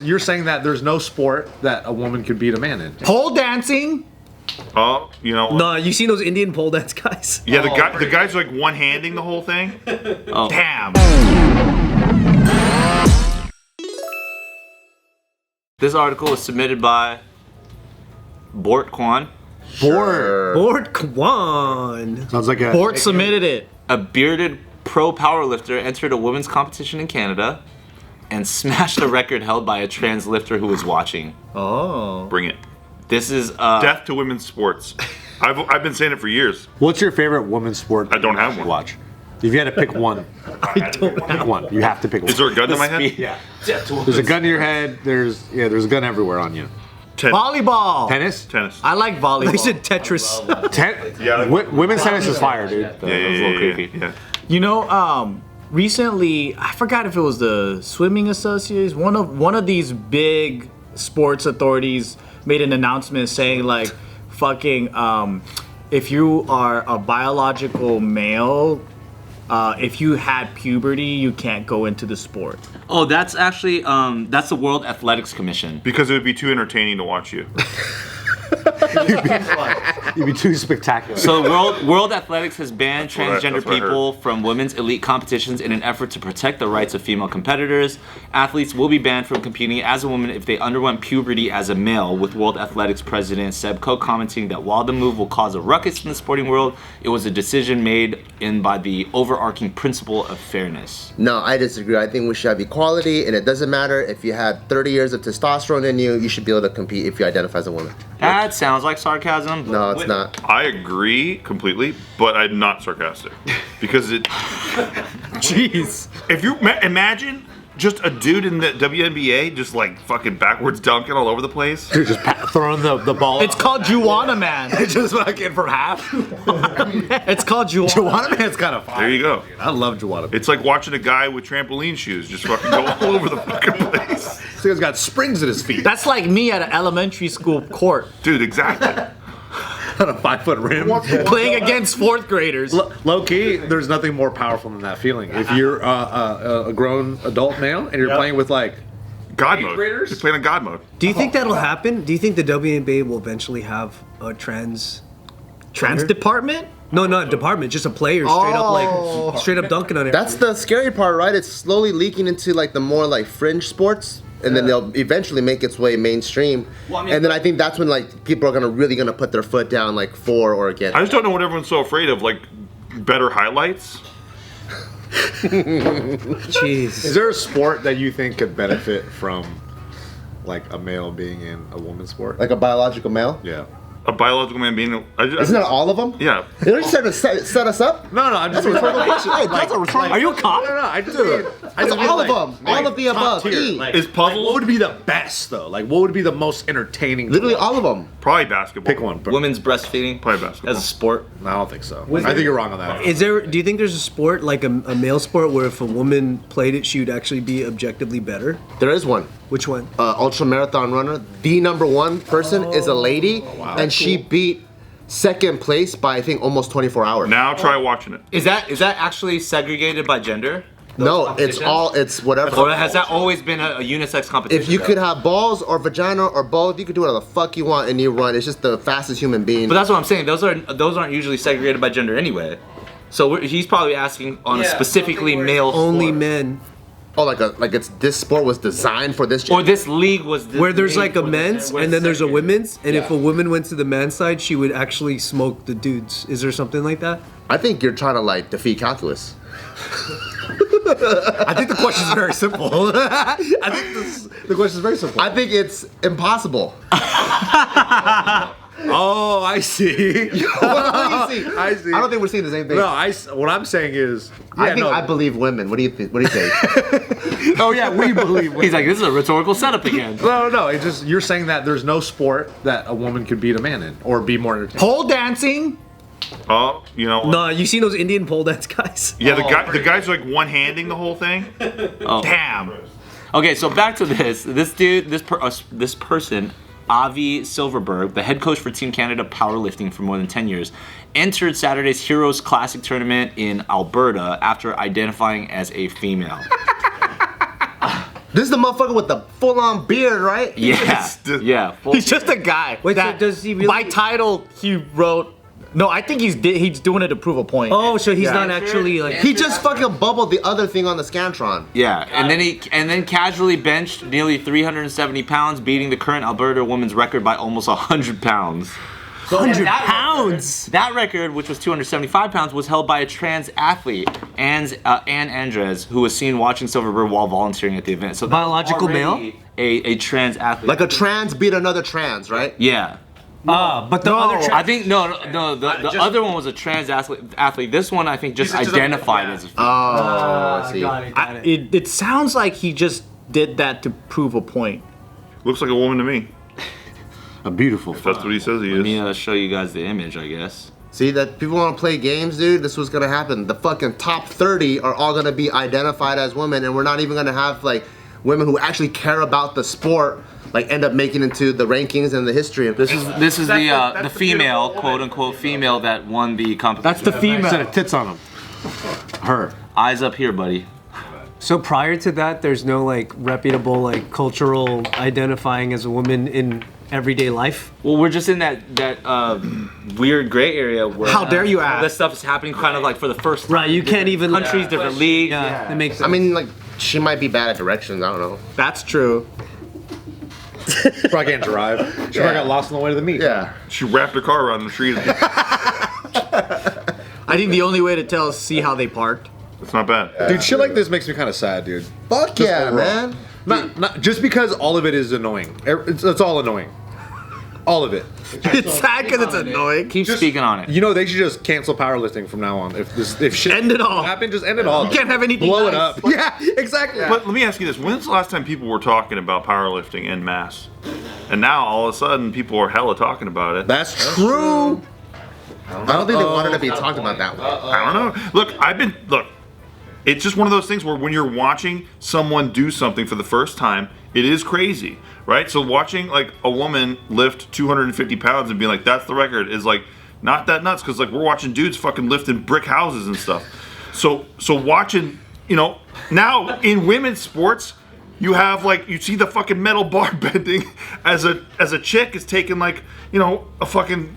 You're saying that there's no sport that a woman could beat a man in. Pole dancing? Oh, you know. No, you seen those Indian pole dance guys? Yeah, the guy's like one-handing the whole thing. Oh. Damn. This article was submitted by Bart Kwan. Bart Kwan. Sounds like a... Bart submitted it. A bearded pro powerlifter entered a women's competition in Canada and smashed a record held by a trans lifter who was watching. Oh. Bring it. This is Death to women's sports. I've been saying it for years. What's your favorite women's sport? I don't have one. Watch. If you had to pick one, pick one. You have to pick one. Is there a gun in my head? Yeah. There's a gun in your head. There's a gun everywhere on you. Volleyball. Tennis? Tennis. I like volleyball. They said Tetris. Women's tennis is fire, dude. Yeah. You know, recently I forgot if it was the swimming association. One of these big sports authorities made an announcement saying like, fucking, if you are a biological male, if you had puberty, you can't go into the sport. Oh, that's actually that's the World Athletics Commission. Because it would be too entertaining to watch you. You'd be too spectacular. So World Athletics has banned transgender that's what I people from women's elite competitions in an effort to protect the rights of female competitors. Athletes will be banned from competing as a woman if they underwent puberty as a male, with World Athletics President Seb Coe commenting that while the move will cause a ruckus in the sporting world, it was a decision made by the overarching principle of fairness. No, I disagree. I think we should have equality, and it doesn't matter if you had 30 years of testosterone in you, you should be able to compete if you identify as a woman. That sounds like sarcasm. But No, it's not. I agree completely, but I'm not sarcastic. Because it... Jeez. If you imagine just a dude in the WNBA just like fucking backwards dunking all over the place. Dude, just throwing the ball. It's called Juwanna Man. just fucking from half. It's called Juwanna. Juwanna Man's kind of fire. There you go. I love Juwanna Man. It's like watching a guy with trampoline shoes just fucking go all over the fucking place. This guy's got springs in his feet. That's like me at an elementary school court Dude, exactly. On a 5-foot rim. playing against fourth graders. Low key, there's nothing more powerful than that feeling. If you're a grown adult male and you're playing with like God mode. graders? You're playing on God mode. Do you think that'll happen? Do you think the WNBA will eventually have a trans department? No, not department, just a player straight up dunking on it. That's the scary part, right? It's slowly leaking into like the more like fringe sports, and then they'll eventually make its way mainstream. Well, I mean, and then I think that's when like people are really gonna put their foot down like for or against. I just don't know what everyone's so afraid of. Like, better highlights? Jeez. Is there a sport that you think could benefit from like a male being in a woman's sport? Like a biological male. Yeah. A biological man being... Isn't that all of them? Yeah. They don't set us up. No, I'm just rhetorical question. Are you a cop? No, I just mean, It's all of them. All of the above. E. Is puzzle... What would be the best though? Like, what would be the most entertaining? to Literally watch? all of them. Probably basketball. Pick one. women's breastfeeding Probably basketball. as a sport. I don't think so. I think you're wrong on that. Do you think there's a sport like a male sport where if a woman played it, she would actually be objectively better? There is one. Which one? Ultra marathon runner. The #1 person is a lady, and she beat second place by I think almost 24 hours. Now try watching it. Is that actually segregated by gender? No, it's whatever. Or has that always been a unisex competition? If you could have balls or vagina or both, you could do whatever the fuck you want and you run. It's just the fastest human being. But that's what I'm saying. Those aren't usually segregated by gender anyway. So he's probably asking on a specifically male Only sport. men. Oh, like it's this sport was designed for this. Or this league was Where there's like a made for men's where and then there's a segregated. women's, and if a woman went to the men's side, she would actually smoke the dudes. Is there something like that? I think you're trying to like defeat calculus. I think the question is very simple. I think the question is very simple. I think it's impossible. Oh, I see. What do you see? I see. I don't think we're seeing the same thing. No, what I'm saying is, I believe women. What do you think? What do you think? Oh yeah, we believe. He's like, this is a rhetorical setup again. No. It's just you're saying that there's no sport that a woman could beat a man in or be more entertaining. Pole dancing. Oh, you know... No, you seen those Indian pole dance guys? Yeah, the guy's like one-handing the whole thing. Oh. Damn. Okay, so back to this. This dude, this person, Avi Silverberg, the head coach for Team Canada powerlifting for more than 10 years, entered Saturday's Heroes Classic tournament in Alberta after identifying as a female. This is the motherfucker with the full-on beard, right? Yeah, yeah. He's just a guy. Wait, so that does he really- By title, he wrote. No, I think he's doing it to prove a point. Oh, so he's not actually like. He just fucking bubbled the other thing on the Scantron. Yeah, and then casually benched nearly 370 pounds, beating the current Alberta women's record by almost 100 pounds. 100 pounds. That record, which was 275 pounds, was held by a trans athlete, Anne Andres, who was seen watching Silverbird while volunteering at the event. So Biological already a trans athlete. Like a trans beat another trans, right? Yeah. But the other. I think no. The other one was a trans athlete. This one, I think, just identified as a female. Oh, I see. Got it. It sounds like he just did that to prove a point. Looks like a woman to me. A beautiful. If that's what he says he Let is. me show you guys the image, I guess. See that people want to play games, dude? This was gonna happen. The fucking top 30 are all gonna be identified as women, and we're not even gonna have like women who actually care about the sport like end up making into the rankings and the history. This is the female, quote unquote female that won the competition. That's the female. Set of tits on him. Her. Eyes up here, buddy. So prior to that, there's no like reputable like cultural identifying as a woman in everyday life. Well, we're just in that weird gray area where How dare you ask? this stuff is happening kind of like for the first time. Right, you can't even Countries, different leagues. Yeah, that makes sense. I mean, like she might be bad at directions. I don't know. That's true. Probably can't drive. She probably got lost on the way to the meet. Yeah. She wrapped her car around the tree. I think the only way to tell is see how they parked. It's not bad. Dude, shit like this makes me kind of sad, dude. Fuck yeah, man. Not just because all of it is annoying. It's all annoying. All of it. It's sad because it's annoying. Keep speaking on it. You know, they should just cancel powerlifting from now on. If shit End it all. happen, just end it all. You can't have anything Blow it nice. up. Yeah, exactly. But let me ask you this: when's the last time people were talking about powerlifting en masse? And now all of a sudden, people are hella talking about it. That's true. I don't think they wanted to be talked about that way. I don't know. Look. It's just one of those things where when you're watching someone do something for the first time, it is crazy, right? So watching like a woman lift 250 pounds and being like, "That's the record," is like not that nuts because like we're watching dudes fucking lifting brick houses and stuff. So watching, now in women's sports, you have like you see the fucking metal bar bending as a chick is taking like a fucking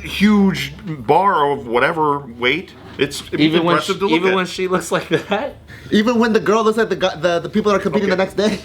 huge bar of whatever weight. It's impressive to look even at. when she looks like that. Even when the girl looks like the people that are competing the next day.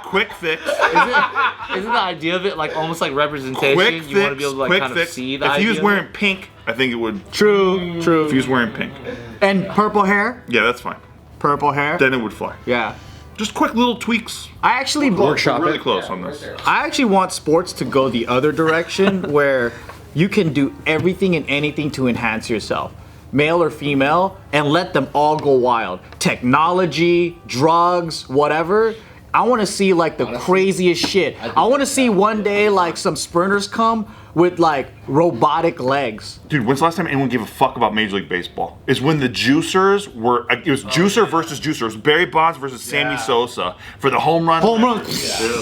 quick fix. Isn't the idea of it like almost like representation? Quick You want to fix. be able to like Quick kind of fix. see the If he idea was of wearing it? pink, I think it would. True. If he was wearing pink, And purple hair. yeah, that's fine. Purple hair. Then it would fly. Yeah. Just quick little tweaks. I actually Workshop Really it. close on this. I actually want sports to go the other direction where you can do everything and anything to enhance yourself, male or female, and let them all go wild. Technology, drugs, whatever. I want to see like the craziest shit. I want to see one day like some sprinters come with like robotic legs. Dude, when's the last time anyone gave a fuck about Major League Baseball? Is when the juicers were. It was juicer versus juicer. It was Barry Bonds versus Sammy Sosa for the home run. Home run.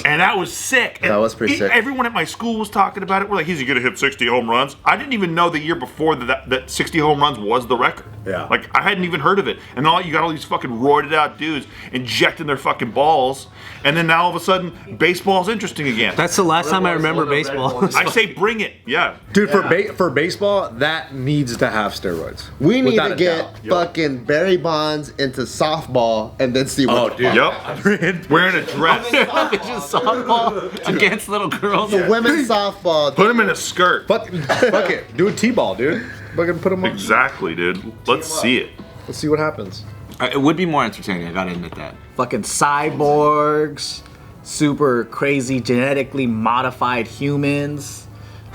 And that was sick. That was pretty sick. Everyone at my school was talking about it. We're like, he's gonna hit 60 home runs. I didn't even know the year before that 60 home runs was the record. Yeah. Like I hadn't even heard of it. And you got all these fucking roided out dudes injecting their fucking balls. And then now all of a sudden, baseball's interesting again. That's the last time I remember baseball. I say bring it. Yeah. Dude, for baseball, that needs to have steroids. We need Without to a get doubt. fucking Barry Bonds into softball and then see what the fuck. Yep. Wearing a dress. Just softball against little girls. Women's softball. Put him in a skirt. Fuck it. Do a T-ball, dude. Fucking put them on. Exactly, dude. Let's see it. Let's see what happens. It would be more entertaining. I gotta admit that. Fucking cyborgs, super crazy genetically modified humans.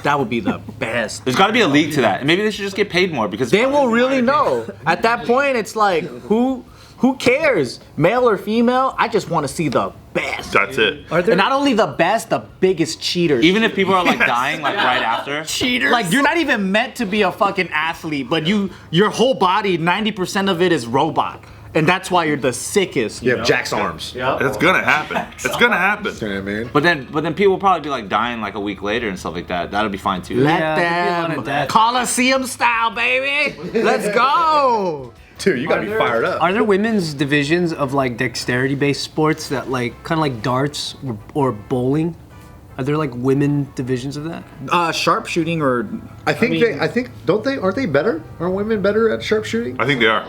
That would be the best. There's got to be a league to that, and maybe they should just get paid more because They will really know. At that point, it's like, who cares? Male or female? I just want to see the best. That's it. And not only the best, the biggest cheaters. even if people are like dying like right after. cheaters. Like you're not even meant to be a fucking athlete, but your whole body, 90% of it is robot. And that's why you're the sickest. You have Jack's arms. It's gonna happen. It's gonna happen. You know what I mean? But then people will probably be like dying like a week later and stuff like that. That'll be fine too. Let Yeah, there'd be a lot of them death. Coliseum style, baby. Let's go. Dude, you gotta be fired up. Are there women's divisions of like dexterity-based sports that like kind of like darts or bowling? Are there like women divisions of that? Sharpshooting or I think aren't they better? Aren't women better at sharpshooting? I think they are.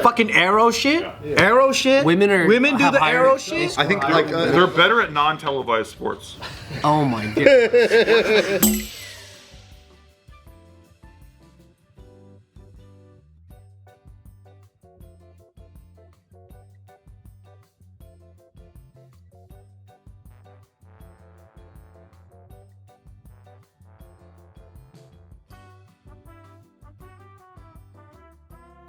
fucking arrow shit? Arrow shit? Women do have the higher- arrow shit? I think like They're better at non-televised sports. Oh my god.